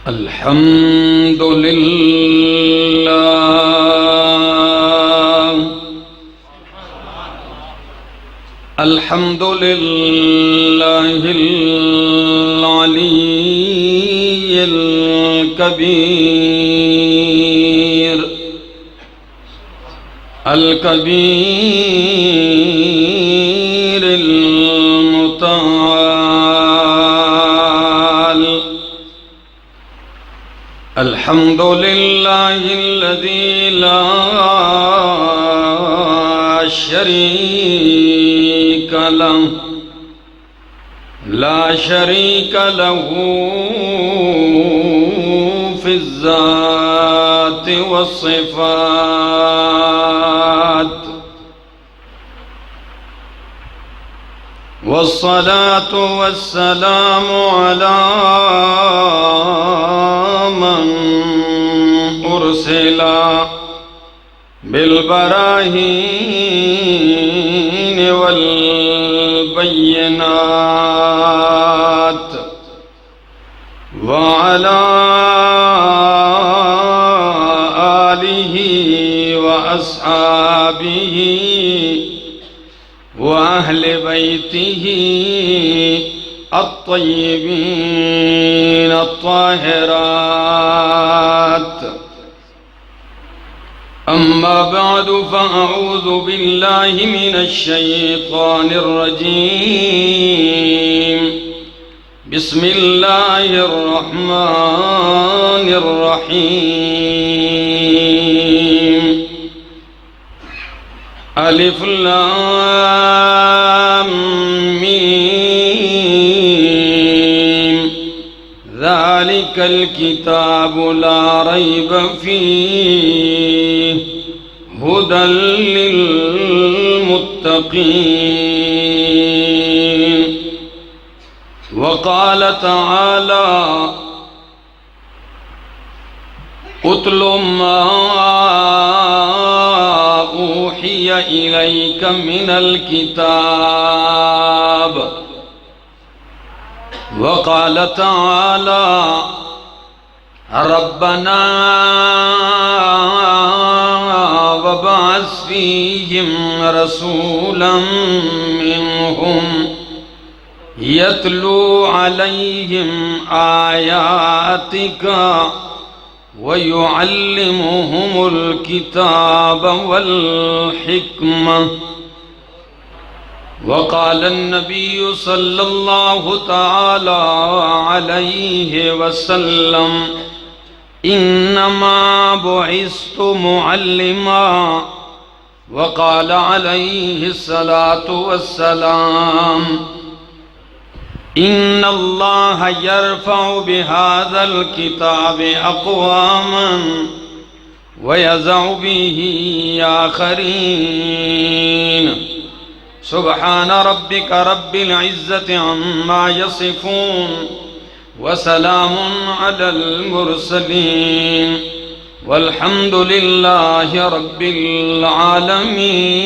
الحمد للہ الحمد للہ العلی الکبیر الکبیر المتعال الحمد للہ الذی لا شریک له فی الذات والصفات والصلاة والسلام على من أرسل بالبراهين والبينات وعلى آله وأصحابه وأهل بيته الطيبين الطاهرات أما بعد فأعوذ بالله من الشيطان الرجيم بسم الله الرحمن الرحيم ألف لام ميم ذلك الكتاب لا ريب فيه هدى للمتقين وقال تعالى اتل ما أوحي إليك من الكتاب وقال تعالى ربنا وابعث فيهم رسولا منهم يتلو عليهم آياتك ويعلمهم الكتاب والحكمة وقال النبي صلى الله تعالى عليه وسلم إنما بعثت معلما وقال عليه الصلاة والسلام إن الله يرفع بهذا الكتاب أقواما ويزع به آخرين سبحان ربك رب العزة عما يصفون وسلام على المرسلين والحمد لله رب العالمين.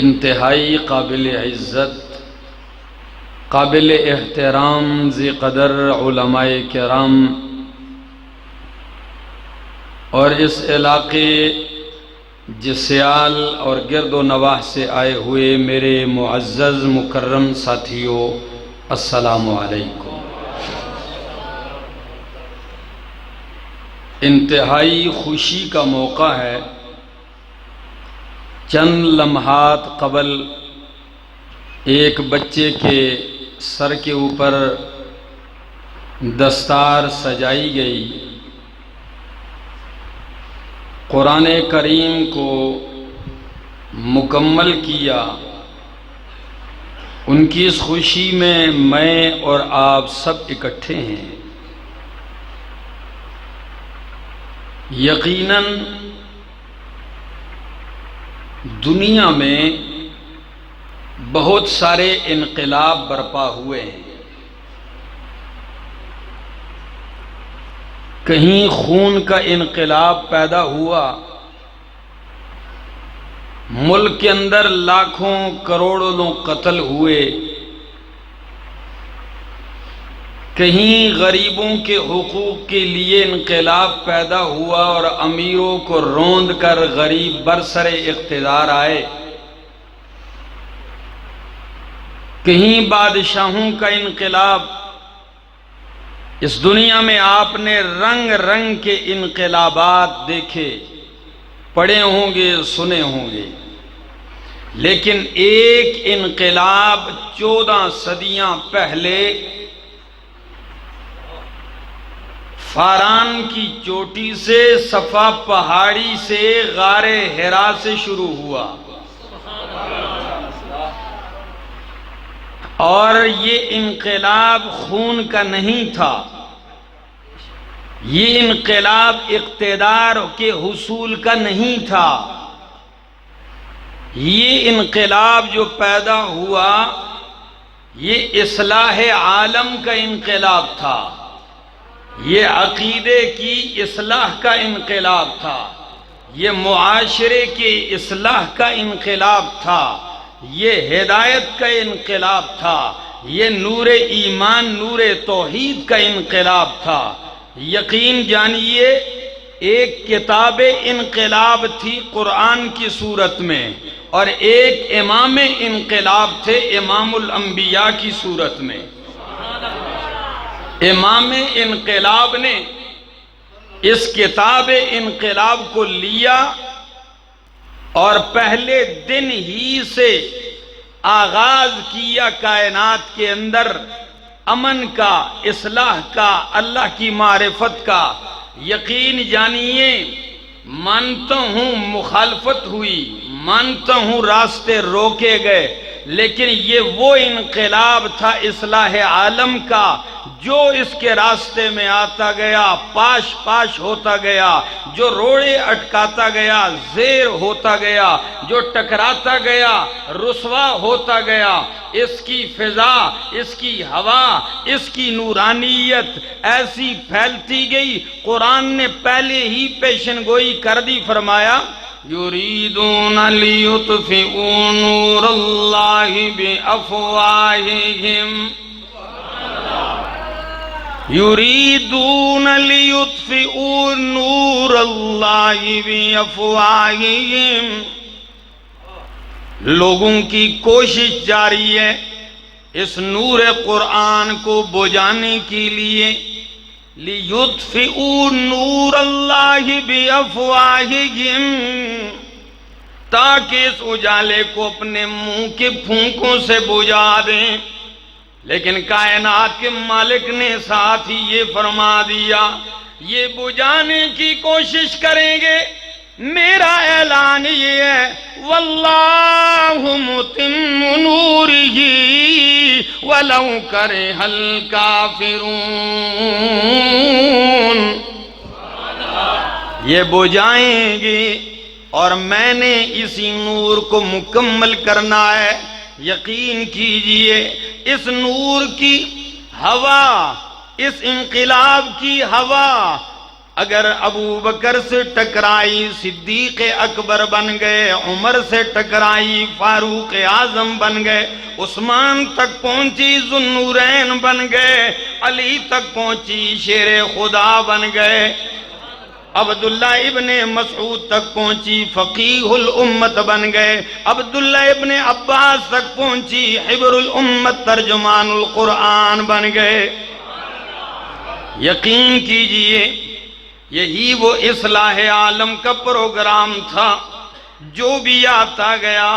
انتہائی قابل عزت، قابل احترام ذی قدر علماء کرام اور اس علاقے جسیال اور گرد و نواح سے آئے ہوئے میرے معزز مکرم ساتھیوں، السلام علیکم. انتہائی خوشی کا موقع ہے. چند لمحات قبل ایک بچے کے سر کے اوپر دستار سجائی گئی. قرآن کریم کو مکمل کیا. ان کی اس خوشی میں اور آپ سب اکٹھے ہیں. یقیناً دنیا میں بہت سارے انقلاب برپا ہوئے ہیں. کہیں خون کا انقلاب پیدا ہوا، ملک کے اندر لاکھوں کروڑوں قتل ہوئے، کہیں غریبوں کے حقوق کے لیے انقلاب پیدا ہوا اور امیروں کو روند کر غریب برسر اقتدار آئے، کہیں بادشاہوں کا انقلاب۔ اس دنیا میں آپ نے رنگ رنگ کے انقلابات دیکھے، پڑھے ہوں گے، سنے ہوں گے، لیکن ایک انقلاب 14 صدیاں پہلے فاران کی چوٹی سے، صفا پہاڑی سے، غار حرا سے شروع ہوا، اور یہ انقلاب خون کا نہیں تھا، یہ انقلاب اقتدار کے حصول کا نہیں تھا، یہ انقلاب جو پیدا ہوا یہ اصلاح عالم کا انقلاب تھا، یہ عقیدے کی اصلاح کا انقلاب تھا، یہ معاشرے کی اصلاح کا انقلاب تھا، یہ ہدایت کا انقلاب تھا، یہ نور ایمان، نور توحید کا انقلاب تھا۔ یقین جانیے ایک کتاب انقلاب تھی قرآن کی صورت میں، اور ایک امام انقلاب تھے امام الانبیاء کی صورت میں۔ امام انقلاب نے اس کتاب انقلاب کو لیا اور پہلے دن ہی سے آغاز کیا کائنات کے اندر امن کا، اصلاح کا، اللہ کی معرفت کا۔ یقین جانیے مانتا ہوں مخالفت ہوئی، مانتا ہوں راستے روکے گئے، لیکن یہ وہ انقلاب تھا اصلاح عالم کا جو اس کے راستے میں آتا گیا، پاش پاش ہوتا گیا، جو روڑے اٹکاتا گیا، زیر ہوتا گیا، جو ٹکراتا گیا، رسوا ہوتا گیا۔ اس کی فضا، اس کی ہوا، اس کی نورانیت ایسی پھیلتی گئی، قرآن نے پہلے ہی پیشن گوئی کر دی، فرمایا یریدون لیطفئوا نور اللہ بافواہہم، یریدون لیطفئوا نور اللہ بافواہہم، لوگوں کی کوشش جاری ہے اس نور قرآن کو بجھانے کے لیے، لیطفئوا نور اللہ بافواہہم، تاکہ اس اجالے کو اپنے منہ کے پھونکوں سے بجھا دیں۔ لیکن کائنات کے مالک نے ساتھ ہی یہ فرما دیا یہ بجھانے کی کوشش کریں گے، میرا اعلان یہ ہے واللہ متم نورہ ولو کرہ الکافرون، یہ بجھائیں گے اور میں نے اسی نور کو مکمل کرنا ہے۔ یقین کیجئے اس نور کی ہوا، اس انقلاب کی ہوا اگر ابو بکر سے ٹکرائی صدیق اکبر بن گئے، عمر سے ٹکرائی فاروق اعظم بن گئے، عثمان تک پہنچی ذوالنورین بن گئے، علی تک پہنچی شیر خدا بن گئے، عبداللہ ابن مسعود تک پہنچی فقیہ الامت بن گئے، عبداللہ ابن عباس تک پہنچی حبر الامت ترجمان القرآن بن گئے۔ یقین کیجئے یہی وہ اصلاح عالم کا پروگرام تھا، جو بھی آتا گیا،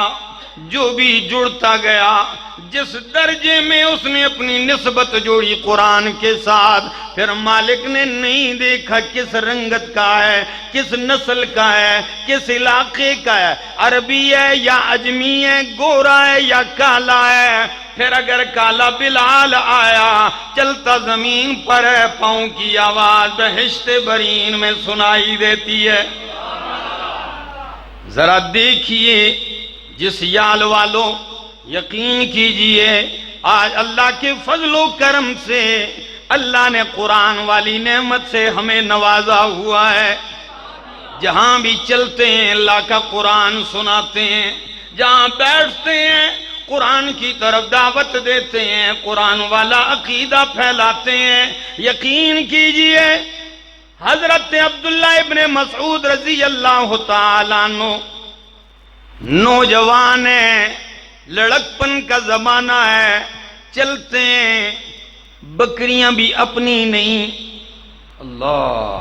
جو بھی جڑتا گیا، جس درجے میں اس نے اپنی نسبت جوڑی قرآن کے ساتھ، پھر مالک نے نہیں دیکھا کس رنگت کا ہے، کس نسل کا ہے، کس علاقے کا ہے، عربی ہے یا عجمی ہے، گورا ہے یا کالا ہے۔ پھر اگر کالا بلال آیا، چلتا زمین پر ہے، پاؤں کی آواز بہشت برین میں سنائی دیتی ہے۔ ذرا دیکھیے جس یال والوں، یقین کیجئے آج اللہ کے فضل و کرم سے اللہ نے قرآن والی نعمت سے ہمیں نوازا ہوا ہے۔ جہاں بھی چلتے ہیں اللہ کا قرآن سناتے ہیں، جہاں بیٹھتے ہیں قرآن کی طرف دعوت دیتے ہیں، قرآن والا عقیدہ پھیلاتے ہیں۔ یقین کیجئے حضرت عبداللہ ابن مسعود رضی اللہ تعالیٰ عنہ نوجوان ہیں، لڑکپن کا زمانہ ہے، چلتے ہیں، بکریاں بھی اپنی نہیں۔ اللہ،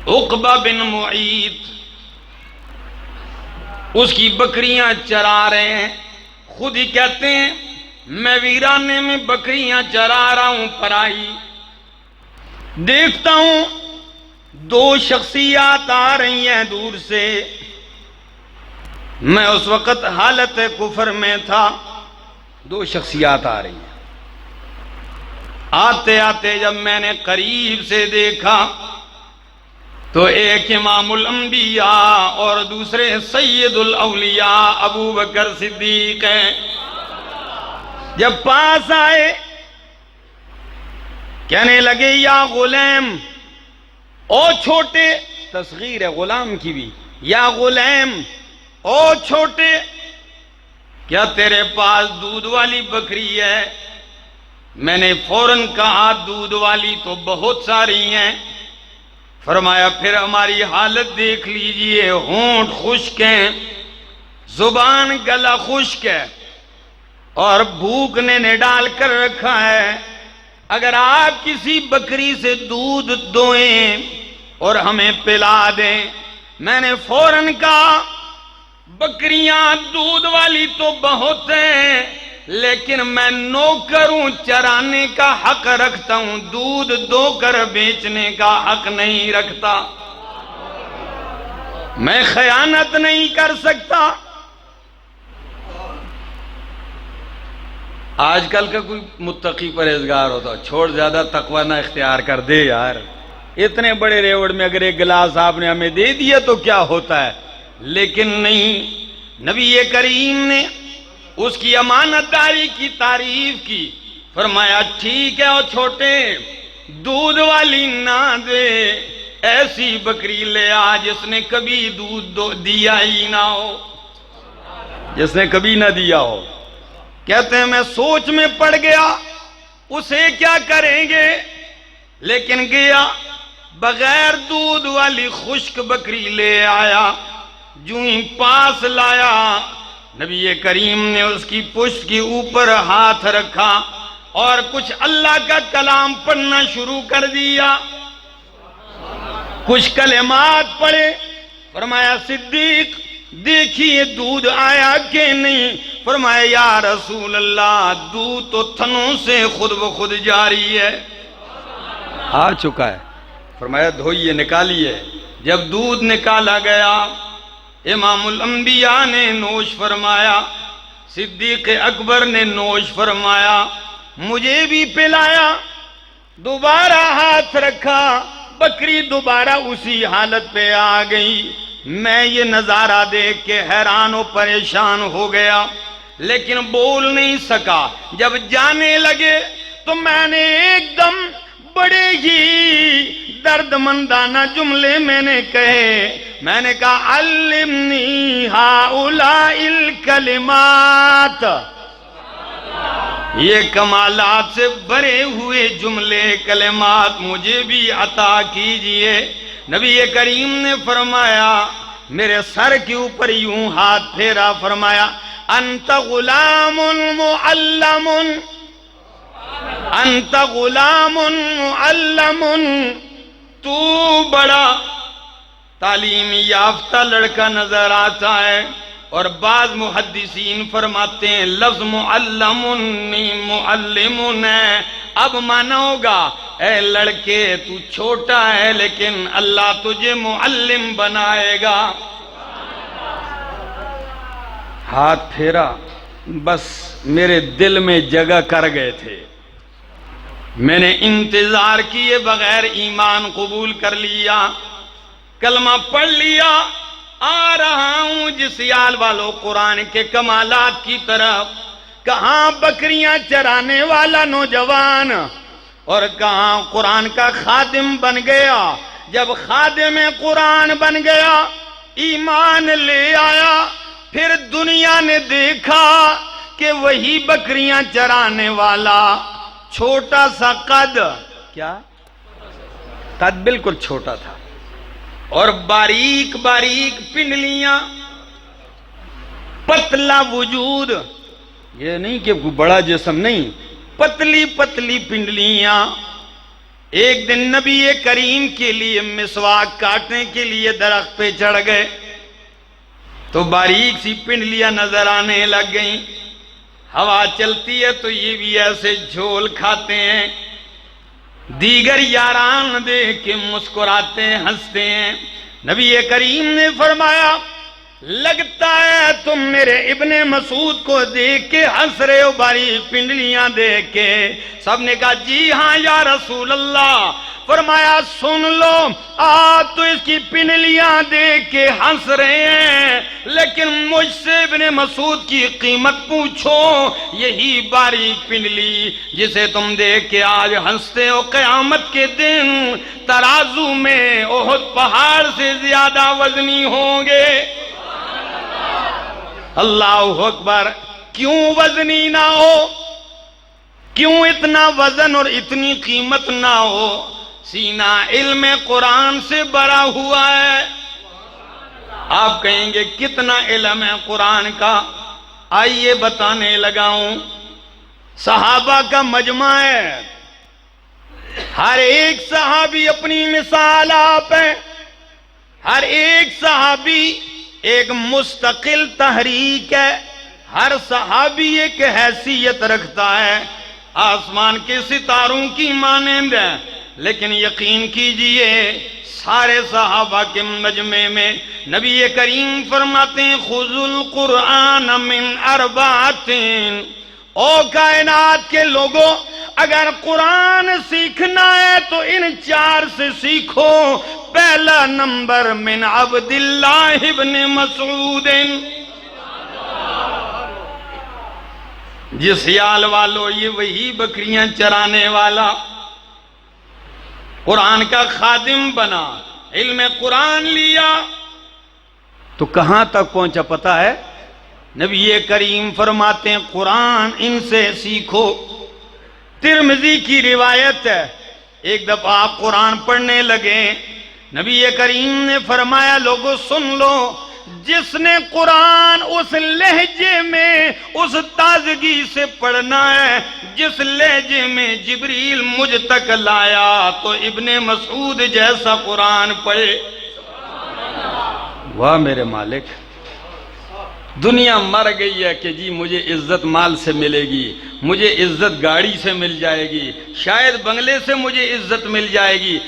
عقبہ بن معیط اس کی بکریاں چرا رہے ہیں، خود ہی کہتے ہیں میں ویرانے میں بکریاں چرا رہا ہوں پرائی، دیکھتا ہوں دو شخصیات آ رہی ہیں دور سے۔ میں اس وقت حالت کفر میں تھا، دو شخصیات آ رہی ہیں۔ آتے آتے جب میں نے قریب سے دیکھا تو ایک امام الانبیاء اور دوسرے سید الاولیاء ابو بکر صدیق ہیں۔ جب پاس آئے کہنے لگے یا غلام، او چھوٹے، تصغیر ہے غلام کی بھی، یا غلام او چھوٹے، کیا تیرے پاس دودھ والی بکری ہے؟ میں نے فوراً کہا دودھ والی تو بہت ساری ہیں۔ فرمایا پھر ہماری حالت دیکھ لیجئے، ہونٹ خشک ہیں، زبان گلا خشک ہے اور بھوک نے ڈال کر رکھا ہے، اگر آپ کسی بکری سے دودھ دوئیں اور ہمیں پلا دیں۔ میں نے فوراً کہا بکریاں دودھ والی تو بہت ہیں، لیکن میں نوکر ہوں، چرانے کا حق رکھتا ہوں، دودھ دو کر بیچنے کا حق نہیں رکھتا، میں خیانت نہیں کر سکتا۔ آج کل کا کوئی متقی پرہیزگار ہوتا چھوڑ زیادہ تقوی نہ اختیار کر دے یار، اتنے بڑے ریوڑ میں اگر ایک گلاس آپ نے ہمیں دے دیا تو کیا ہوتا ہے، لیکن نہیں، نبی کریم نے اس کی امانت داری کی تعریف کی، فرمایا ٹھیک ہے اور چھوٹے دودھ والی نہ دے، ایسی بکری لے آ جس نے کبھی دودھ دیا ہی نہ ہو، جس نے کبھی نہ دیا ہو۔ کہتے ہیں میں سوچ میں پڑ گیا اسے کیا کریں گے، لیکن گیا بغیر دودھ والی خشک بکری لے آیا، جو ہی پاس لایا نبی کریم نے اس کی پشت کے اوپر ہاتھ رکھا اور کچھ اللہ کا کلام پڑھنا شروع کر دیا، کچھ کلمات پڑھے۔ فرمایا صدیق دیکھیے دودھ آیا کہ نہیں؟ فرمایا یا رسول اللہ دودھ تو تھنوں سے خود بخود جاری ہے، آ چکا ہے۔ فرمایا دھوئیے، نکالیے۔ جب دودھ نکالا گیا امام الانبیاء نے نوش فرمایا، صدیق اکبر نے نوش فرمایا، مجھے بھی پلایا، دوبارہ ہاتھ رکھا، بکری دوبارہ اسی حالت پہ آ گئی۔ میں یہ نظارہ دیکھ کے حیران و پریشان ہو گیا، لیکن بول نہیں سکا۔ جب جانے لگے تو میں نے ایک دم بڑے ہی درد مندانہ جملے میں نے کہے، میں نے کہا علمنی ہؤلاء الکلمات، یہ کمالات سے بھرے ہوئے جملے کلمات مجھے بھی عطا کیجئے۔ نبی کریم نے فرمایا، میرے سر کے اوپر یوں ہاتھ پھیرا، فرمایا انت غلام معلم، انت غلام معلم، تو بڑا تعلیم یافتہ لڑکا نظر آتا ہے۔ اور بعض محدثین فرماتے ہیں لفظ معلم نہیں معلم ہے، اب مانا ہوگا اے لڑکے تو چھوٹا ہے لیکن اللہ تجھے معلم بنائے گا۔ ہاتھ پھیرا، بس میرے دل میں جگہ کر گئے تھے، میں نے انتظار کیے بغیر ایمان قبول کر لیا، کلمہ پڑھ لیا۔ آ رہا ہوں جسیال والوں قرآن کے کمالات کی طرف، کہاں بکریاں چرانے والا نوجوان اور کہاں قرآن کا خادم بن گیا۔ جب خادم قرآن بن گیا، ایمان لے آیا، پھر دنیا نے دیکھا کہ وہی بکریاں چرانے والا چھوٹا سا قد، کیا قد بالکل چھوٹا تھا، اور باریک باریک پنڈلیاں، پتلا وجود، یہ نہیں کہ بڑا جسم نہیں، پتلی پتلی پنڈلیاں۔ ایک دن نبی کریم کے لیے مسواک کاٹنے کے لیے درخت پہ چڑھ گئے تو باریک سی پنڈلیاں نظر آنے لگ گئیں۔ ہوا چلتی ہے تو یہ بھی ایسے جھول کھاتے ہیں، دیگر یاران دیکھ کے مسکراتے ہیں، ہنستے ہیں۔ نبی کریم نے فرمایا لگتا ہے تم میرے ابن مسعود کو دیکھ کے ہنس رہے ہو، باریک پنڈلیاں دیکھ کے۔ سب نے کہا جی ہاں یا رسول اللہ۔ فرمایا سن لو، آپ تو اس کی پنڈلیاں دیکھ کے ہنس رہے ہیں، لیکن مجھ سے ابن مسعود کی قیمت پوچھو۔ یہی باریک پنڈلی جسے تم دیکھ کے آج ہنستے ہو، قیامت کے دن ترازو میں احد پہاڑ سے زیادہ وزنی ہوں گے۔ اللہ اکبر۔ کیوں وزنی نہ ہو؟ کیوں اتنا وزن اور اتنی قیمت نہ ہو؟ سینہ علم قرآن سے بھرا ہوا ہے۔ آپ کہیں گے کتنا علم ہے قرآن کا؟ آئیے بتانے لگا ہوں۔ صحابہ کا مجمع ہے، ہر ایک صحابی اپنی مثال آپ ہے، ہر ایک صحابی ایک مستقل تحریک ہے، ہر صحابی ایک حیثیت رکھتا ہے، آسمان کے ستاروں کی مانند ہے۔ لیکن یقین کیجئے سارے صحابہ کے مجمع میں نبی کریم فرماتے ہیں خذوا القرآن من اربعۃ، او کائنات کے لوگوں اگر قرآن سیکھنا ہے تو ان چار سے سیکھو۔ پہلا نمبر من عبداللہ ابن مسعود، جس یال والو یہ وہی بکریاں چرانے والا قرآن کا خادم بنا، علم قرآن لیا تو کہاں تک پہنچا پتہ ہے؟ نبی کریم فرماتے ہیں قرآن ان سے سیکھو۔ ترمذی کی روایت ہے، ایک دفعہ آپ قرآن پڑھنے لگے، نبی کریم نے فرمایا لوگوں سن لو، جس نے قرآن اس لہجے میں اس تازگی سے پڑھنا ہے جس لہجے میں جبریل مجھ تک لایا، تو ابن مسعود جیسا قرآن پڑھے۔ واہ میرے مالک، دنیا مر گئی ہے کہ جی مجھے عزت مال سے ملے گی، مجھے عزت گاڑی سے مل جائے گی، شاید بنگلے سے مجھے عزت مل جائے گی،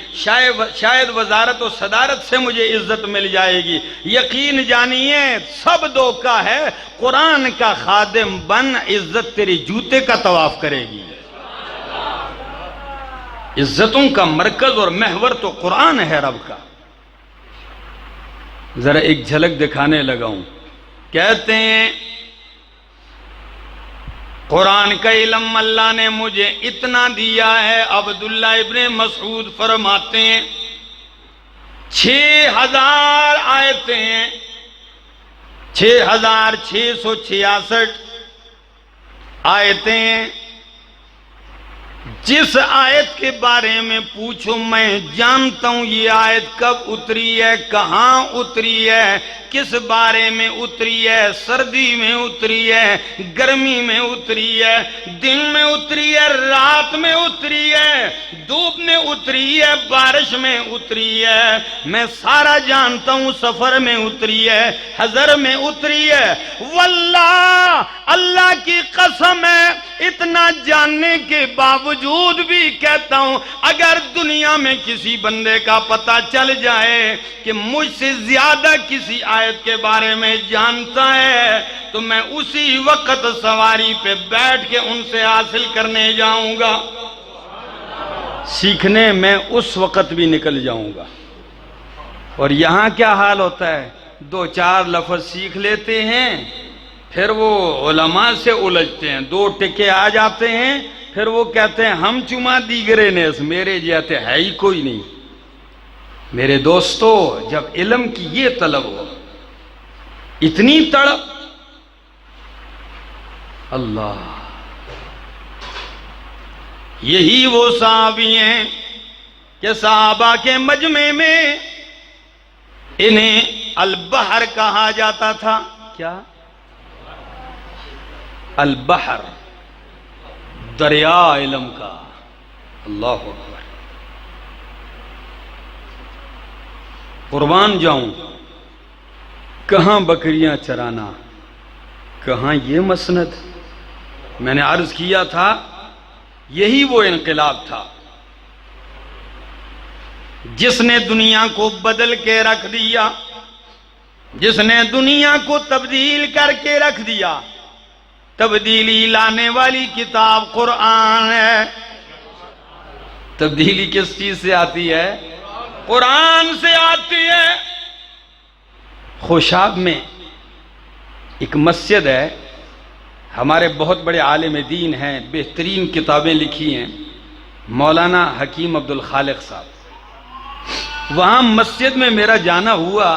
شاید وزارت و صدارت سے مجھے عزت مل جائے گی۔ یقین جانیے سب دھوکہ ہے، قرآن کا خادم بن، عزت تیری جوتے کا طواف کرے گی۔ عزتوں کا مرکز اور محور تو قرآن ہے رب کا۔ ذرا ایک جھلک دکھانے لگا ہوں۔ کہتے ہیں قرآن کا علم اللہ نے مجھے اتنا دیا ہے، عبداللہ ابن مسعود فرماتے ہیں 6000 آیتیں ہیں، 6666 آیتیں ہیں۔ جس آیت کے بارے میں پوچھو میں جانتا ہوں یہ آیت کب اتری ہے، کہاں اتری ہے، کس بارے میں اتری ہے، سردی میں اتری ہے، گرمی میں اتری ہے، دن میں اتری ہے، رات میں اتری ہے، دھوپ میں اتری ہے، بارش میں اتری ہے، میں سارا جانتا ہوں، سفر میں اتری ہے، حضر میں اتری ہے۔ واللہ اللہ کی قسم ہے اتنا جاننے کے باوجود بھی کہتا ہوں اگر دنیا میں کسی بندے کا پتہ چل جائے کہ مجھ سے زیادہ کسی آیت کے بارے میں جانتا ہے تو میں اسی وقت سواری پہ بیٹھ کے ان سے حاصل کرنے جاؤں گا، سیکھنے میں اس وقت بھی نکل جاؤں گا۔ اور یہاں کیا حال ہوتا ہے، 2-4 لفظ سیکھ لیتے ہیں پھر وہ علماء سے الجھتے ہیں، 2 ٹکے آ جاتے ہیں پھر وہ کہتے ہیں ہم چما دیگرے نیس، میرے جیسے ہے ہی کوئی نہیں۔ میرے دوستو جب علم کی یہ طلب ہو، اتنی تڑپ. اللہ، یہی وہ صحابی ہیں کہ صحابہ کے مجمع میں انہیں البحر کہا جاتا تھا. کیا؟ البحر، دریا علم کا. اللہ اکبر. قربان جاؤں، کہاں بکریاں چرانا، کہاں یہ مسند. میں نے عرض کیا تھا یہی وہ انقلاب تھا جس نے دنیا کو بدل کے رکھ دیا، جس نے دنیا کو تبدیل کر کے رکھ دیا. تبدیلی لانے والی کتاب قرآن ہے. تبدیلی کس چیز سے آتی ہے؟ قرآن سے آتی ہے. خوشاب میں ایک مسجد ہے، ہمارے بہت بڑے عالم دین ہیں، بہترین کتابیں لکھی ہیں، مولانا حکیم عبد الخالق صاحب. وہاں مسجد میں میرا جانا ہوا.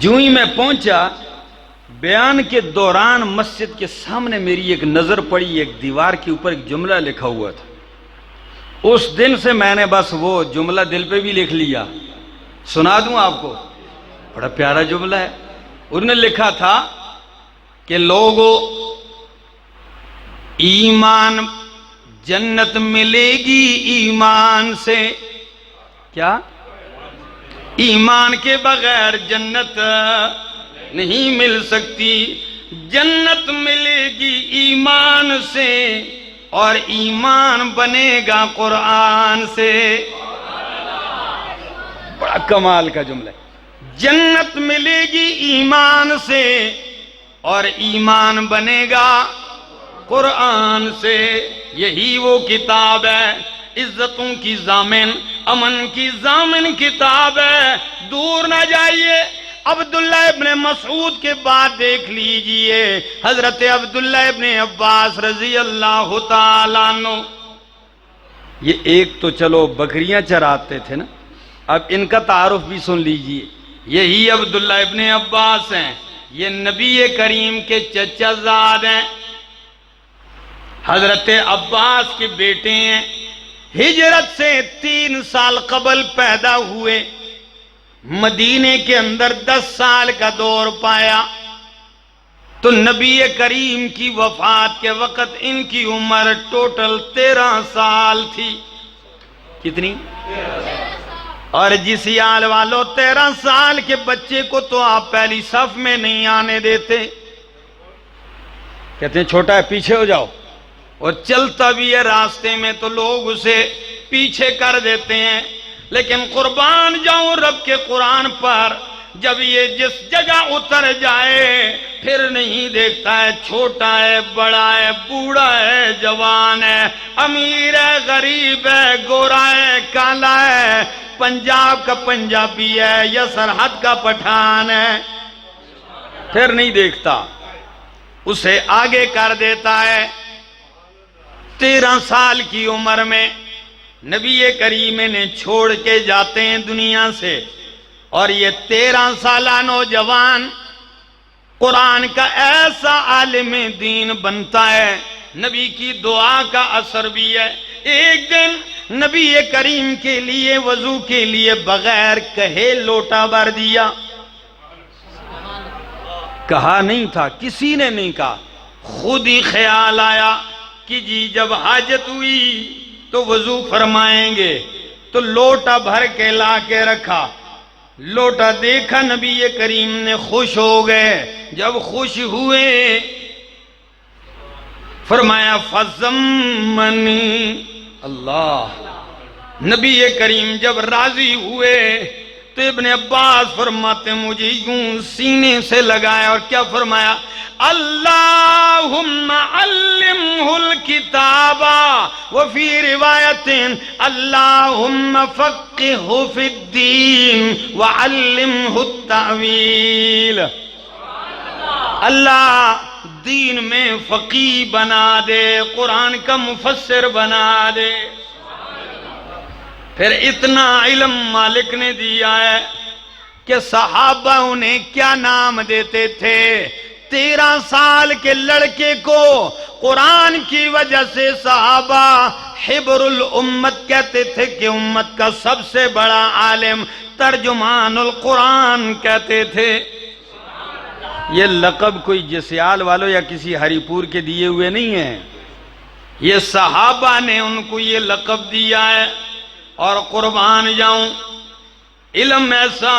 جو ہی میں پہنچا، بیان کے دوران مسجد کے سامنے میری ایک نظر پڑی، ایک دیوار کے اوپر ایک جملہ لکھا ہوا تھا. اس دن سے میں نے بس وہ جملہ دل پہ بھی لکھ لیا. سنا دوں آپ کو، بڑا پیارا جملہ ہے. انہوں نے لکھا تھا کہ لوگوں، ایمان، جنت ملے گی ایمان سے. کیا؟ ایمان کے بغیر جنت نہیں مل سکتی. جنت ملے گی ایمان سے، اور ایمان بنے گا قرآن سے. بڑا کمال کا جملہ ہے. جنت ملے گی ایمان سے، اور ایمان بنے گا قرآن سے. یہی وہ کتاب ہے، عزتوں کی ضامن، امن کی ضامن کتاب ہے. دور نہ جائیے، عبداللہ ابن مسعود کے بعد دیکھ لیجئے حضرت عبداللہ ابن عباس رضی اللہ تعالیٰ عنہ. یہ ایک تو چلو بکریاں چراتے تھے نا، اب ان کا تعارف بھی سن لیجئے. یہی عبداللہ ابن عباس ہیں، یہ نبی کریم کے چچا زاد ہیں، حضرت عباس کے بیٹے ہیں. ہجرت سے 3 سال قبل پیدا ہوئے، مدینے کے اندر 10 سال کا دور پایا. تو نبی کریم کی وفات کے وقت ان کی عمر ٹوٹل 13 سال تھی. کتنی؟ اور جس یال والوں 13 سال کے بچے کو تو آپ پہلی صف میں نہیں آنے دیتے، کہتے ہیں چھوٹا ہے پیچھے ہو جاؤ. اور چلتا بھی ہے راستے میں تو لوگ اسے پیچھے کر دیتے ہیں. لیکن قربان جاؤں رب کے قرآن پر، جب یہ جس جگہ اتر جائے پھر نہیں دیکھتا ہے چھوٹا ہے، بڑا ہے، بوڑھا ہے، جوان ہے، امیر ہے، غریب ہے، گورا ہے، کالا ہے، پنجاب کا پنجابی ہے یا سرحد کا پٹھان ہے، پھر نہیں دیکھتا، اسے آگے کر دیتا ہے. 13 سال کی عمر میں نبی کریم نے چھوڑ کے جاتے ہیں دنیا سے، اور یہ 13 سالہ نوجوان قرآن کا ایسا عالم دین بنتا ہے. نبی کی دعا کا اثر بھی ہے. ایک دن نبی کریم کے لیے وضو کے لیے بغیر کہے لوٹا بھر دیا. کہا نہیں تھا، کسی نے نہیں کہا، خود ہی خیال آیا کہ جی جب حاجت ہوئی تو وضو فرمائیں گے. تو لوٹا بھر کے لا کے رکھا. لوٹا دیکھا نبی کریم نے، خوش ہو گئے. جب خوش ہوئے فرمایا فَزَمَّنِي. اللہ، نبی کریم جب راضی ہوئے تو ابن عباس فرماتے مجھے یوں سینے سے لگایا اور کیا فرمایا؟ اللہم علمہ الکتاب، وفی روایت اللہم فقہہ فی الدین وعلمہ التأویل. اللہ دین میں فقیہ بنا دے، قرآن کا مفسر بنا دے. پھر اتنا علم مالک نے دیا ہے کہ صحابہ انہیں کیا نام دیتے تھے. 13 سال کے لڑکے کو قرآن کی وجہ سے صحابہ حبر الامت کہتے تھے کہ امت کا سب سے بڑا عالم، ترجمان القرآن کہتے تھے. یہ لقب کوئی جسیال والوں یا کسی ہری پور کے دیے ہوئے نہیں ہیں، یہ صحابہ نے ان کو یہ لقب دیا ہے. اور قربان جاؤں، علم ایسا،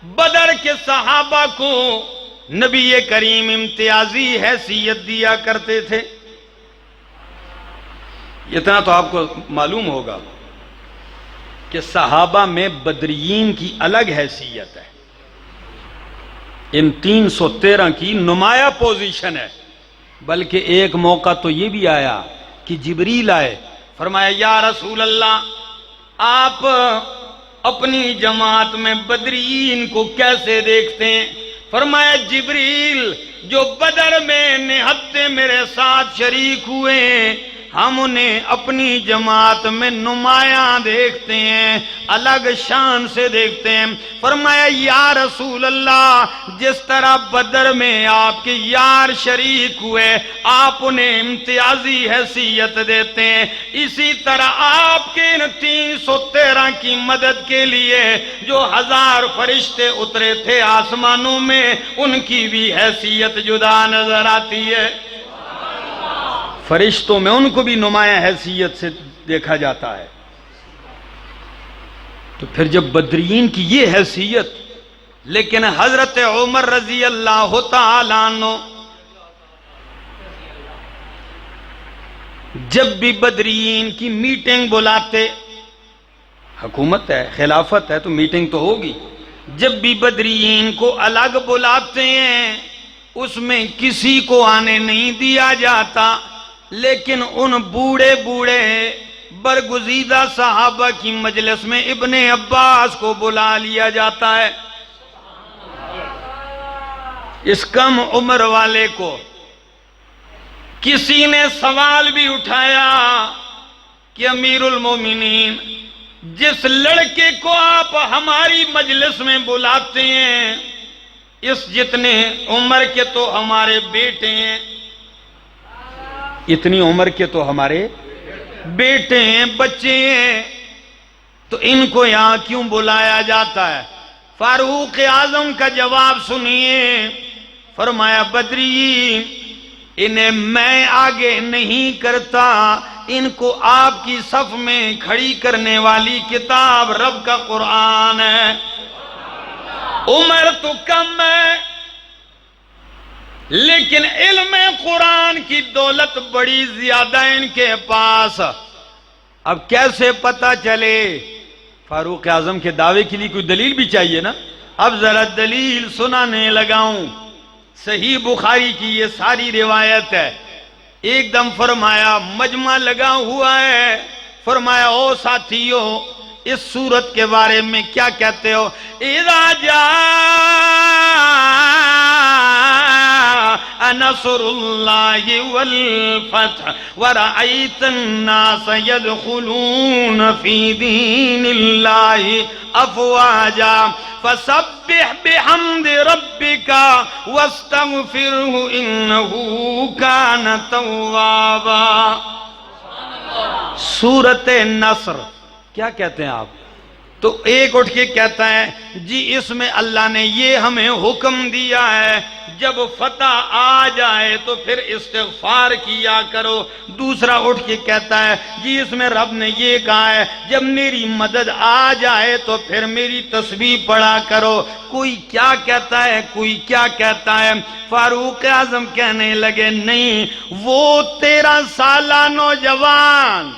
بدر کے صحابہ کو نبی کریم امتیازی حیثیت دیا کرتے تھے. اتنا تو آپ کو معلوم ہوگا کہ صحابہ میں بدریین کی الگ حیثیت ہے، ان 313 کی نمایاں پوزیشن ہے. بلکہ ایک موقع تو یہ بھی آیا کہ جبریل آئے، فرمایا یا رسول اللہ آپ اپنی جماعت میں بدریین کو کیسے دیکھتے ہیں؟ فرمایا جبریل جو بدر میں نہتے میرے ساتھ شریک ہوئے ہیں ہم انہیں اپنی جماعت میں نمایاں دیکھتے ہیں، الگ شان سے دیکھتے ہیں. فرمایا یا رسول اللہ جس طرح بدر میں آپ کے یار شریک ہوئے آپ انہیں امتیازی حیثیت دیتے ہیں، اسی طرح آپ کے ان 313 کی مدد کے لیے جو 1000 فرشتے اترے تھے آسمانوں میں ان کی بھی حیثیت جدا نظر آتی ہے. فرشتوں میں ان کو بھی نمایاں حیثیت سے دیکھا جاتا ہے. تو پھر جب بدرین کی یہ حیثیت، لیکن حضرت عمر رضی اللہ تعالیٰ عنہ جب بھی بدرین کی میٹنگ بلاتے، حکومت ہے خلافت ہے تو میٹنگ تو ہوگی، جب بھی بدرین کو الگ بلاتے ہیں اس میں کسی کو آنے نہیں دیا جاتا، لیکن ان بوڑھے بوڑھے برگزیدہ صحابہ کی مجلس میں ابن عباس کو بلا لیا جاتا ہے. اس کم عمر والے کو کسی نے سوال بھی اٹھایا کہ امیر المومنین جس لڑکے کو آپ ہماری مجلس میں بلاتے ہیں اس جتنے عمر کے تو ہمارے بیٹے ہیں، اتنی عمر کے تو ہمارے بیٹے ہیں بچے ہیں، تو ان کو یہاں کیوں بلایا جاتا ہے؟ فاروق اعظم کا جواب سنیے. فرمایا بدری انہیں میں آگے نہیں کرتا، ان کو آپ کی صف میں کھڑی کرنے والی کتاب رب کا قرآن ہے. عمر تو کم ہے لیکن علم قرآن کی دولت بڑی زیادہ ان کے پاس. اب کیسے پتا چلے؟ فاروق اعظم کے دعوے کے لیے کوئی دلیل بھی چاہیے نا. اب ذرا دلیل سنانے لگاؤں. صحیح بخاری کی یہ ساری روایت ہے. ایک دم فرمایا مجمع لگا ہوا ہے، فرمایا او ساتھیو اس سورت کے بارے میں کیا کہتے ہو؟ اذا جاء نصر اللہ والفتح ورأیت الناس يدخلون فی دین اللہ افواجا فسبح بحمد ربک واستغفرہ انہ کان توابا. سورت نصر کیا کہتے ہیں آپ؟ تو ایک اٹھ کے کہتا ہے جی اس میں اللہ نے یہ ہمیں حکم دیا ہے جب فتح آ جائے تو پھر استغفار کیا کرو. دوسرا اٹھ کے کہتا ہے جی اس میں رب نے یہ کہا ہے جب میری مدد آ جائے تو پھر میری تسبیح پڑھا کرو. کوئی کیا کہتا ہے کوئی کیا کہتا ہے. فاروق اعظم کہنے لگے نہیں، وہ 13 سالہ نوجوان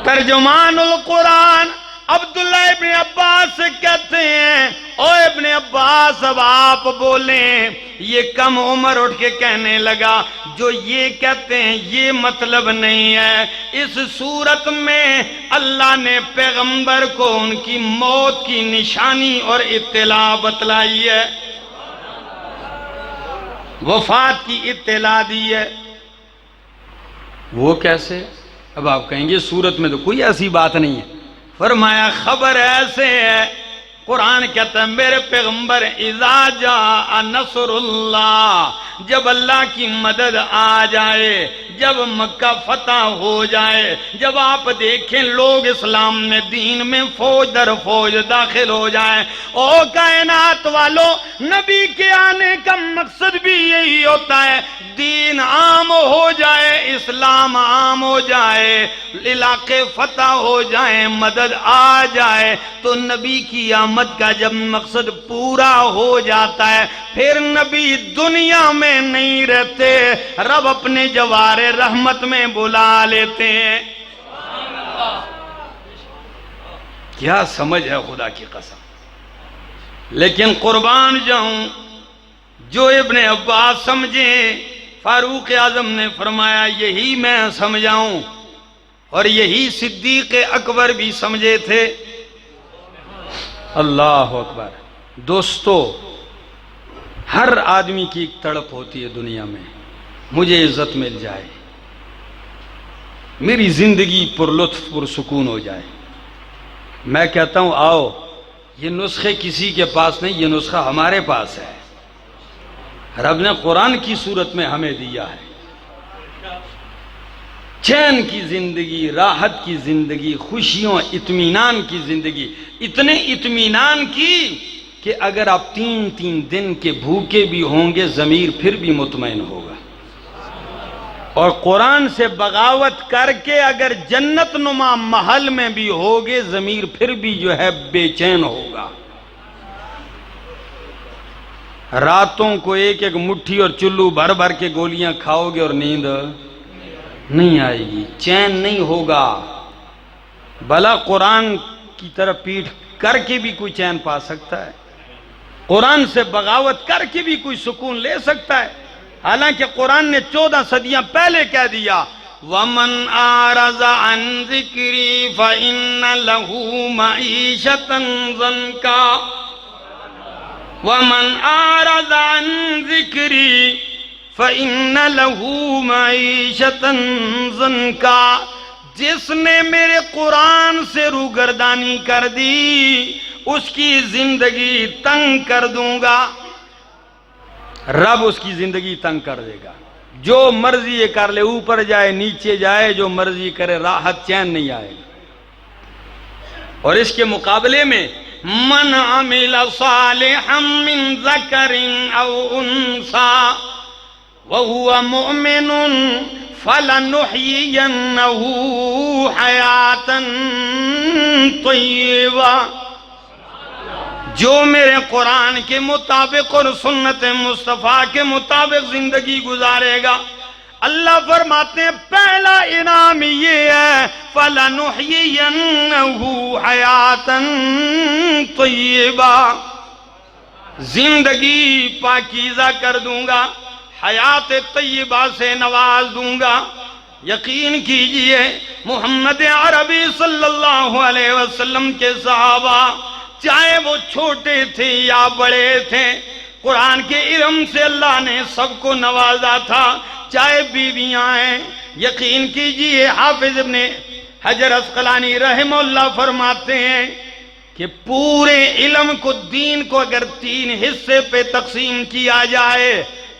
ترجمان القرآن عبداللہ ابن عباس سے کہتے ہیں او ابن عباس اب آپ بولیں. یہ کم عمر اٹھ کے کہنے لگا جو یہ کہتے ہیں یہ مطلب نہیں ہے. اس صورت میں اللہ نے پیغمبر کو ان کی موت کی نشانی اور اطلاع بتلائی ہے، وفات کی اطلاع دی ہے. وہ کیسے؟ اب آپ کہیں گے سورت میں تو کوئی ایسی بات نہیں ہے. فرمایا خبر ایسے ہے، قرآن کہتا ہے میرے پیغمبر اذا جاء نصر اللہ، جب اللہ کی مدد آ جائے، جب مکہ فتح ہو جائے، جب آپ دیکھیں لوگ اسلام میں دین میں فوج در فوج داخل ہو جائیں. او کائنات والو، نبی کے آنے کا مقصد بھی یہی ہوتا ہے، دین عام ہو جائے، اسلام عام ہو جائے، علاقے فتح ہو جائیں، مدد آ جائے. تو نبی کی آمد کا جب مقصد پورا ہو جاتا ہے، پھر نبی دنیا میں نہیں رہتے، رب اپنے جوار رحمت میں بلا لیتے ہیں. کیا سمجھ ہے خدا کی قسم. لیکن قربان جاؤں، جو ابن عباس سمجھیں، فاروق اعظم نے فرمایا یہی میں سمجھاؤں، اور یہی صدیق اکبر بھی سمجھے تھے. اللہ اکبر. دوستو، ہر آدمی کی ایک تڑپ ہوتی ہے دنیا میں، مجھے عزت مل جائے، میری زندگی پر لطف پر سکون ہو جائے. میں کہتا ہوں آؤ، یہ نسخے کسی کے پاس نہیں، یہ نسخہ ہمارے پاس ہے. رب نے قرآن کی صورت میں ہمیں دیا ہے. چین کی زندگی، راحت کی زندگی، خوشیوں اطمینان کی زندگی، اتنے اطمینان کی کہ اگر آپ 3 دن کے بھوکے بھی ہوں گے ضمیر پھر بھی مطمئن ہوگا. اور قرآن سے بغاوت کر کے اگر جنت نما محل میں بھی ہوگے ضمیر پھر بھی جو ہے بے چین ہوگا. راتوں کو ایک مٹھی اور چلو بھر بھر کے گولیاں کھاؤ گے اور نیند نہیں آئے گی، چین نہیں ہوگا. بھلا قرآن کی طرف پیٹھ کر کے بھی کوئی چین پا سکتا ہے؟ قرآن سے بغاوت کر کے بھی کوئی سکون لے سکتا ہے؟ حالانکہ قرآن نے 14 صدیاں پہلے کہہ دیا وَمَنْ أَعْرَضَ عَنْ ذِكْرِي فَإِنَّ لَهُ مَعِيشَةً ضَنْكًا. وَمَنْ أَعْرَضَ عَنْ ذِكْرِي فَإِنَّ لَهُ مَعِيشَةً ضَنْكًا. جس نے میرے قرآن سے روگردانی کر دی اس کی زندگی تنگ کر دوں گا. رب اس کی زندگی تنگ کر دے گا. جو مرضی یہ کر لے، اوپر جائے نیچے جائے، جو مرضی کرے، راحت چین نہیں آئے گا. اور اس کے مقابلے میں من عمل صالحا من ذکر او انثى وهو مؤمن فلنحيينه حياة طیبہ. جو میرے قرآن کے مطابق اور سنت مصطفیٰ کے مطابق زندگی گزارے گا، اللہ فرماتے ہیں پہلا انعام یہ ہے فَلَنُحْيِيَنَّهُ حَيَاةً طَيِّبَةً. زندگی پاکیزہ کر دوں گا، حیات طیبہ سے نواز دوں گا. یقین کیجئے محمد عربی صلی اللہ علیہ وسلم کے صحابہ، چاہے وہ چھوٹے تھے یا بڑے تھے، قرآن کے علم سے اللہ نے سب کو نوازا تھا. چاہے بیویاں ہیں، یقین کیجئے حافظ ابن حجر عسقلانی رحمہ اللہ فرماتے ہیں کہ پورے علم کو، دین کو اگر 3 حصے پہ تقسیم کیا جائے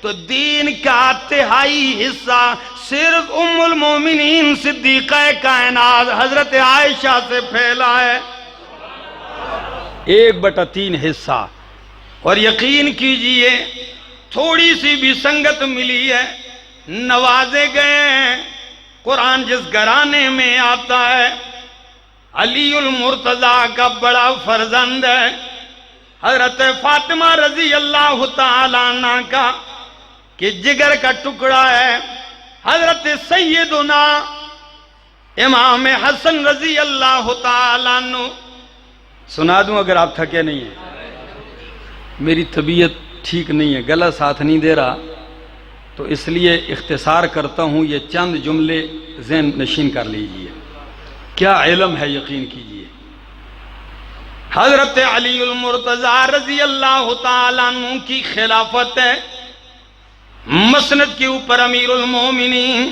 تو دین کا 1/3 حصہ صرف ام المومنین صدیقہ کائنات حضرت عائشہ سے پھیلا ہے. 1/3 حصہ. اور یقین کیجئے تھوڑی سی بھی سنگت ملی ہے، نوازے گئے ہیں. قرآن جس گھرانے میں آتا ہے، علی المرتضیٰ کا بڑا فرزند ہے، حضرت فاطمہ رضی اللہ تعالیٰ عنہ کا کہ جگر کا ٹکڑا ہے، حضرت سیدنا امام حسن رضی اللہ تعالیٰ عنہ. سنا دوں اگر آپ تھکے نہیں ہیں، میری طبیعت ٹھیک نہیں ہے، گلا ساتھ نہیں دے رہا، تو اس لیے اختصار کرتا ہوں. یہ چند جملے ذہن نشین کر لیجئے. کیا علم ہے یقین کیجئے. حضرت علی المرتضیٰ رضی اللہ تعالیٰ عنہ کی خلافت ہے، مسند کے اوپر امیر المومنین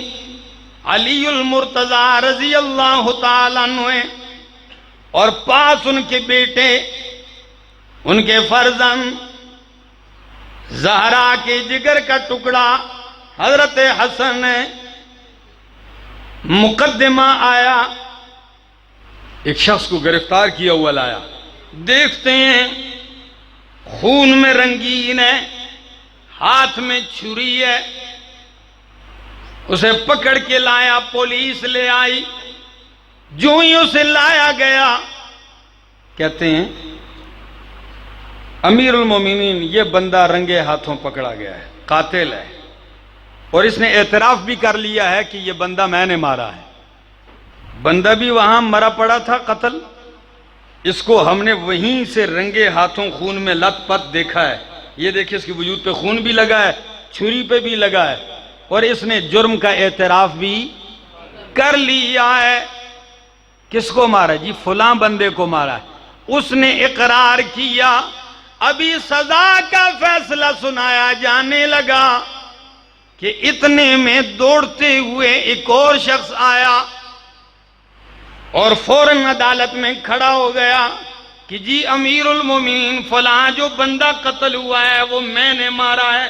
علی المرتضی رضی اللہ تعالیٰ عنہ اور پاس ان کے بیٹے، ان کے فرزند، زہرا کے جگر کا ٹکڑا حضرت حسن ہے۔ مقدمہ آیا، ایک شخص کو گرفتار کیا ہوا لایا، دیکھتے ہیں خون میں رنگین ہے، ہاتھ میں چھری ہے، اسے پکڑ کے لایا، پولیس لے آئی۔ جو ہی اسے لایا گیا، کہتے ہیں امیر المومنین یہ بندہ رنگے ہاتھوں پکڑا گیا ہے، قاتل ہے، اور اس نے اعتراف بھی کر لیا ہے کہ یہ بندہ میں نے مارا ہے۔ بندہ بھی وہاں مرا پڑا تھا قتل، اس کو ہم نے وہیں سے رنگے ہاتھوں خون میں لت پت دیکھا ہے، یہ دیکھیں اس کے وجود پہ خون بھی لگا ہے، چھری پہ بھی لگا ہے، اور اس نے جرم کا اعتراف بھی کر لیا ہے۔ کس کو مارا؟ جی فلاں بندے کو مارا ہے، اس نے اقرار کیا۔ ابھی سزا کا فیصلہ سنایا جانے لگا کہ اتنے میں دوڑتے ہوئے ایک اور شخص آیا اور فوراً عدالت میں کھڑا ہو گیا کہ جی امیر المومنین فلاں جو بندہ قتل ہوا ہے وہ میں نے مارا ہے،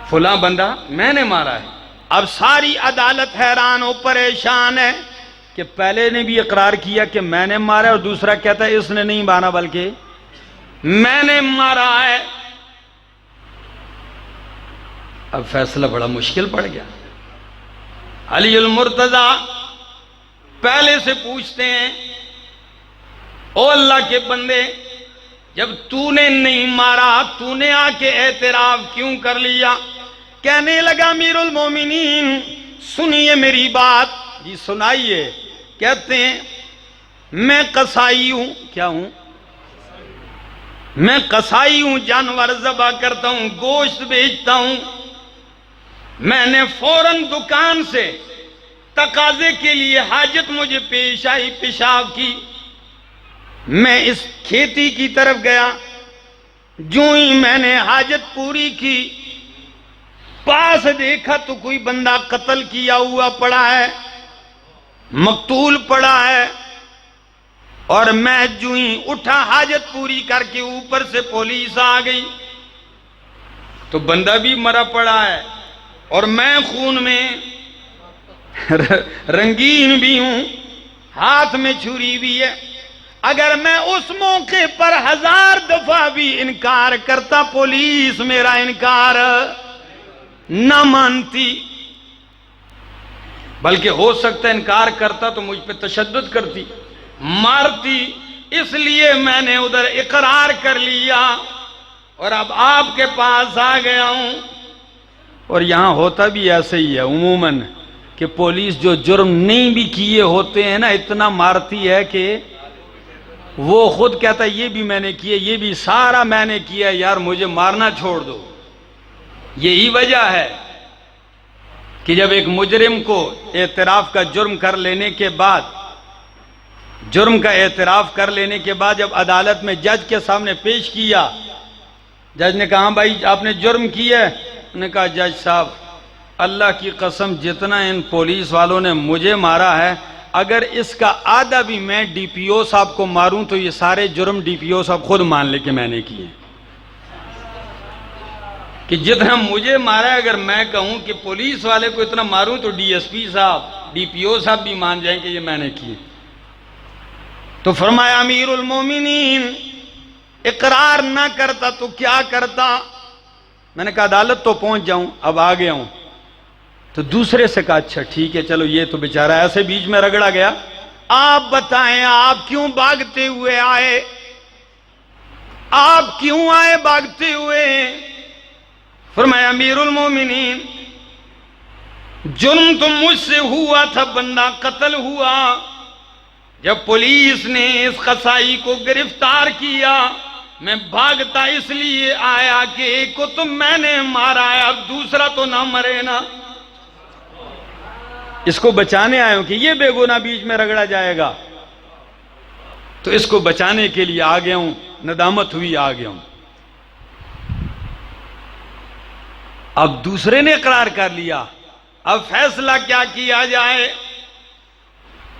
فلاں بندہ میں نے مارا ہے۔ اب ساری عدالت حیران و پریشان ہے کہ پہلے نے بھی اقرار کیا کہ میں نے مارا ہے، اور دوسرا کہتا ہے اس نے نہیں مارا بلکہ میں نے مارا ہے۔ اب فیصلہ بڑا مشکل پڑ گیا۔ علی المرتضی پہلے سے پوچھتے ہیں، او اللہ کے بندے، جب تو نے نہیں مارا تو نے آ کے اعتراف کیوں کر لیا؟ کہنے لگا امیر المومنین سنیے میری بات۔ جی سنائیے۔ کہتے ہیں میں قصائی ہوں۔ کیا ہوں؟ میں قصائی ہوں، جانور ذبح کرتا ہوں، گوشت بیچتا ہوں۔ میں نے فوراً دکان سے تقاضے کے لیے حاجت مجھے پیش آئی، پیشاب کی، میں اس کھیتی کی طرف گیا، جو ہی میں نے حاجت پوری کی، پاس دیکھا تو کوئی بندہ قتل کیا ہوا پڑا ہے، مقتول پڑا ہے، اور میں جو ہی اٹھا حاجت پوری کر کے اوپر سے پولیس آ گئی، تو بندہ بھی مرا پڑا ہے اور میں خون میں رنگین بھی ہوں، ہاتھ میں چھری بھی ہے۔ اگر میں اس موقع پر 1000 دفعہ بھی انکار کرتا پولیس میرا انکار نہ مانتی، بلکہ ہو سکتا انکار کرتا تو مجھ پہ تشدد کرتی، مارتی۔ اس لیے میں نے ادھر اقرار کر لیا اور اب آپ کے پاس آ گیا ہوں۔ اور یہاں ہوتا بھی ایسے ہی ہے عموماً کہ پولیس جو جرم نہیں بھی کیے ہوتے ہیں نا، اتنا مارتی ہے کہ وہ خود کہتا ہے یہ بھی میں نے کیے، یہ بھی سارا میں نے کیا، یار مجھے مارنا چھوڑ دو۔ یہی وجہ ہے کہ جب ایک مجرم کو اعتراف کا جرم کر لینے کے بعد، جرم کا اعتراف کر لینے کے بعد جب عدالت میں جج کے سامنے پیش کیا، جج نے کہا بھائی آپ نے جرم کیا ہے؟ انہوں نے کہا جج صاحب اللہ کی قسم جتنا ان پولیس والوں نے مجھے مارا ہے، اگر اس کا آدھا بھی میں ڈی پی او صاحب کو ماروں تو یہ سارے جرم ڈی پی او صاحب خود مان لے کہ میں نے کیے، کہ جتنا مجھے مارا ہے اگر میں کہوں کہ پولیس والے کو اتنا ماروں تو ڈی ایس پی صاحب، ڈی پی او صاحب بھی مان جائیں کہ یہ میں نے کیے۔ تو فرمایا امیر المومنین اقرار نہ کرتا تو کیا کرتا؟ میں نے کہا عدالت تو پہنچ جاؤں، اب آ گیا ہوں۔ تو دوسرے سے کہا اچھا ٹھیک ہے چلو، یہ تو بیچارہ ایسے بیچ میں رگڑا گیا، آپ بتائیں آپ کیوں بھاگتے ہوئے آئے؟ آپ کیوں آئے بھاگتے ہوئے؟ فرمایا امیر المومنین جرم تو مجھ سے ہوا تھا، بندہ قتل ہوا، جب پولیس نے اس قصائی کو گرفتار کیا میں بھاگتا اس لیے آیا کہ ایک کو تو میں نے مارا ہے، اب دوسرا تو نہ مرے نا، اس کو بچانے آئے ہوں کہ یہ بے گناہ بیچ میں رگڑا جائے گا، تو اس کو بچانے کے لیے آ گیا ہوں، ندامت ہوئی آ گیا ہوں۔ اب دوسرے نے اقرار کر لیا، اب فیصلہ کیا کیا جائے؟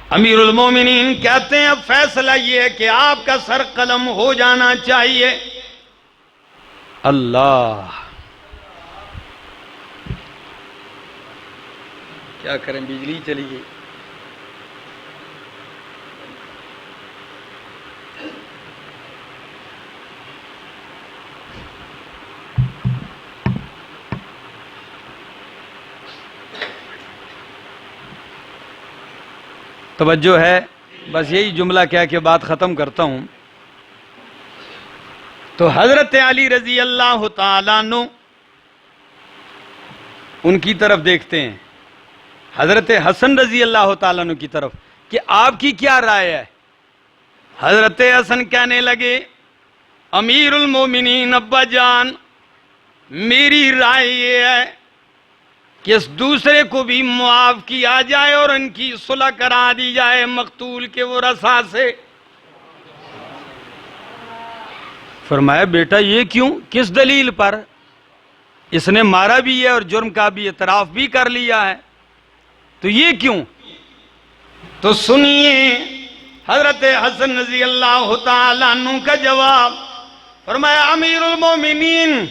امیر المومنین کہتے ہیں اب فیصلہ یہ ہے کہ آپ کا سر قلم ہو جانا چاہیے۔ اللہ کیا کریں، بجلی چلی گئی۔ توجہ ہے، بس یہی جملہ کہہ کے بات ختم کرتا ہوں۔ تو حضرت علی رضی اللہ تعالیٰ عنہ ان کی طرف دیکھتے ہیں، حضرت حسن رضی اللہ تعالیٰ عنہ کی طرف کہ آپ کی کیا رائے ہے؟ حضرت حسن کہنے لگے امیر المومنین ابا جان، میری رائے یہ ہے کہ اس دوسرے کو بھی معاف کیا جائے اور ان کی صلح کرا دی جائے مقتول کے ورثاء سے۔ فرمایا بیٹا یہ کیوں، کس دلیل پر؟ اس نے مارا بھی ہے اور جرم کا بھی اعتراف بھی کر لیا ہے، تو یہ کیوں؟ تو سنیے حضرت حسن رضی اللہ تعالیٰ عنہ کا جواب۔ فرمایا امیر المومنین،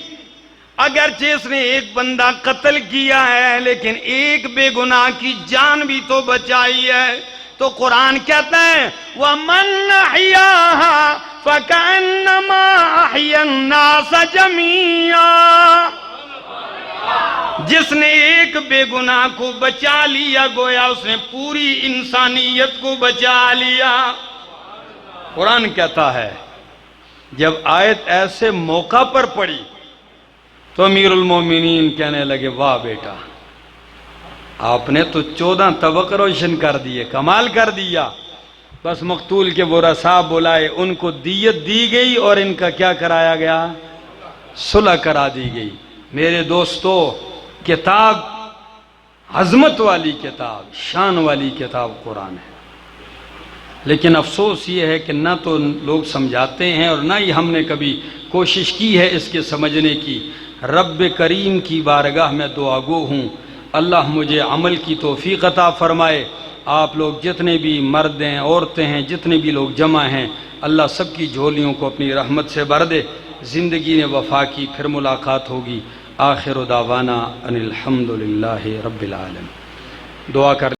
اگرچہ اس نے ایک بندہ قتل کیا ہے لیکن ایک بے گناہ کی جان بھی تو بچائی ہے، تو قرآن کہتا ہے وَمَنْ أَحْيَاهَا فَكَأَنَّمَا أَحْيَا النَّاسَ جَمِيعًا۔ جس نے ایک بے گناہ کو بچا لیا گویا اس نے پوری انسانیت کو بچا لیا۔ قرآن کہتا ہے جب آیت ایسے موقع پر پڑی تو امیر المومنین کہنے لگے واہ بیٹا، آپ نے تو 14 طبق روشن کر دیے، کمال کر دیا۔ بس مقتول کے ورثاء بلائے، ان کو دیت دی گئی اور ان کا کیا کرایا گیا؟ صلح کرا دی گئی۔ میرے دوستو، کتاب عظمت والی کتاب، شان والی کتاب قرآن ہے، لیکن افسوس یہ ہے کہ نہ تو لوگ سمجھاتے ہیں اور نہ ہی ہم نے کبھی کوشش کی ہے اس کے سمجھنے کی۔ رب کریم کی بارگاہ میں دعا گو ہوں، اللہ مجھے عمل کی توفیق عطا فرمائے۔ آپ لوگ جتنے بھی مرد ہیں، عورتیں ہیں، جتنے بھی لوگ جمع ہیں، اللہ سب کی جھولیوں کو اپنی رحمت سے بھر دے۔ زندگی نے وفا کی، پھر ملاقات ہوگی۔ آخر دعوانا ان الحمدللہ رب العالمین۔ دعا کر